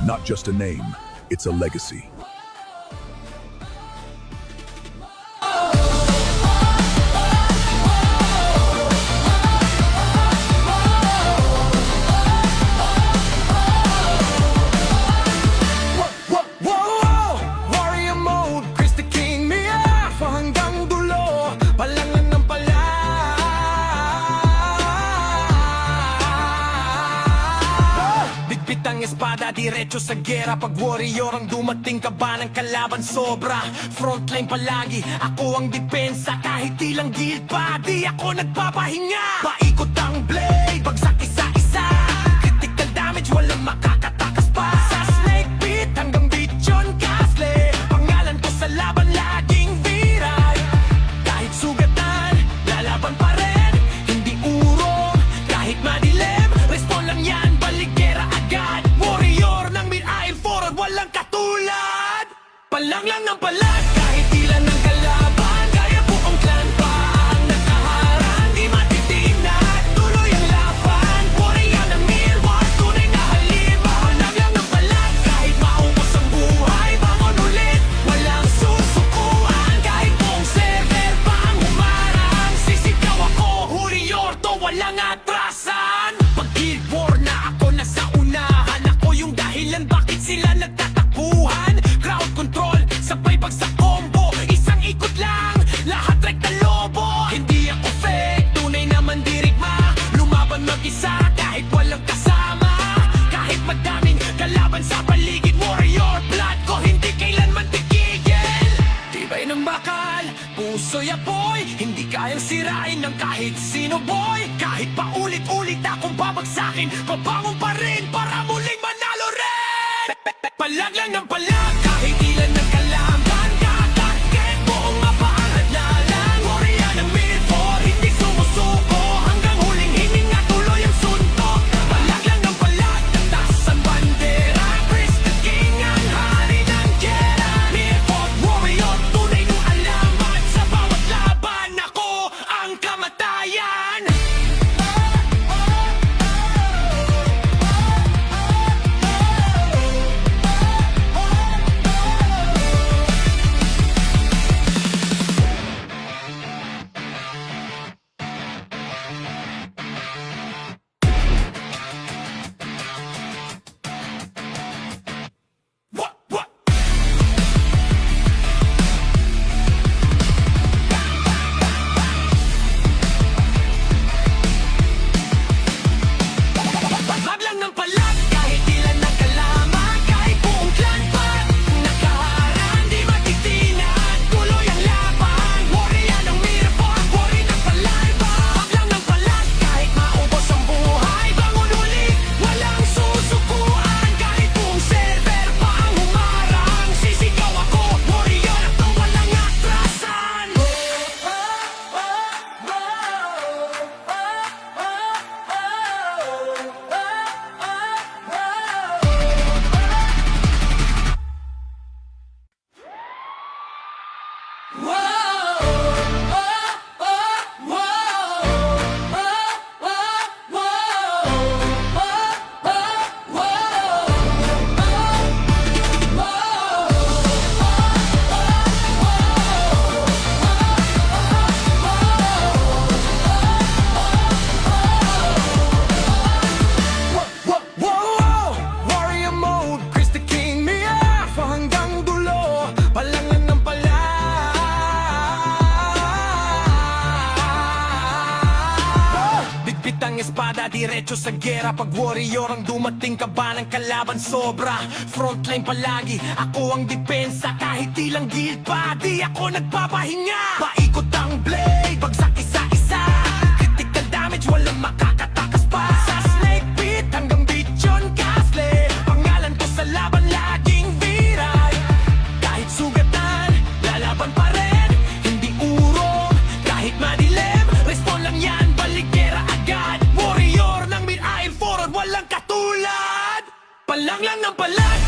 Not just a name, it's a legacy. Warrior mode, Chris the King, Mia hanggang dulo, palangan ng pala. Bitbit ang espada, diretso sa gera. Pag warrior ang dumating ka ba ng kalaban sobra. Frontline palagi, ako ang depensa. Kahit ilang guild pa, di ako nagpapahinga. Paikot ang blade, bagsak isa-isa. Critical damage, walang makakatakas pa. Sa snake pit hanggang bityon castle, pangalan ko sa laban laging viral. Kahit sugatan, lalaban pa rin. Hindi urong, kahit madilim. Respond lang yan, baligera agad. Warrior ng mid-aisle forward, walang katulad. Palang lang ng palag, kahit ilan ng kalaban. Kaya buong clan pa ang nakaharang. Di matitinag, tuloy ang laban. Warrior ng mirror, tunay na halimaw. Palang lang ng palag, kahit maubos ang buhay. Bangon ulit, walang susukuan. Kahit buong server pa ang humarang. Sisigaw ako, warrior to, walang atrasan. Pag guild war na ako nasa unahan. Ako yung dahilan bakit sila nagtatakbuhan. Crowd control, sabay bagsak combo. Isang ikot lang, lahat rekta lobo. Hindi ako fake, tunay naman dirigma. Lumaban mag-isa kahit walang kasama. Kahit madaming kalaban sa paligid. Warrior blood ko hindi kailanman tigigil. Tibay ng bakal, puso'y apoy. Hindi kayang sirain ng kahit sino boy. Kahit paulit-ulit akong babagsakin, pabangon pa rin para muling manalo rin. Palag lang ng palag, kahit ilan ng kalaban. Kakakit, buong mapa ang hadlalan. Warrior ng mid-4, hindi sumusuko. Hanggang huling hininga, tuloy ang suntok. Palag lang ng palag, taas ang bandera. Chris the King, ang hari ng gera. Mid-4 warrior, tunay nung alamat. Sa bawat laban, ako ang kamatayan. What? Palag lang ng palag, kahit ilan ng kalaman. Kahit buong clan pa nakaharang, di matitinag, tuloy ang laban. Warrior ng mirror, warrior ng palalban. Palag lang ng palag, kahit maubos ang buhay. Bangon ulit, walang susukuan. Kahit buong server pa ang humarang. Sisigaw ako, warrior to, walang atrasan. Warrior mode, Chris the King, Mia hanggang dulo, palangan ng pala. Bitbit ang espada, diretso sa gera. Pag warrior ang dumating ka ba ng kalaban sobra. Frontline palagi, ako ang depensa. Kahit ilang guild pa, di ako nagpapahinga. Paikot ang blade, bagsak isa-isa. Critical damage, walang makakatakas pa. Sa snake pit hanggang bityon castle, pangalan ko sa laban laging viral. Kahit sugatan, lalaban pa rin. Hindi urong, kahit madilim. Respond lang yan, baligera agad. Warrior ng mid-aisle forward, walang katulad. Palang lang ng palag,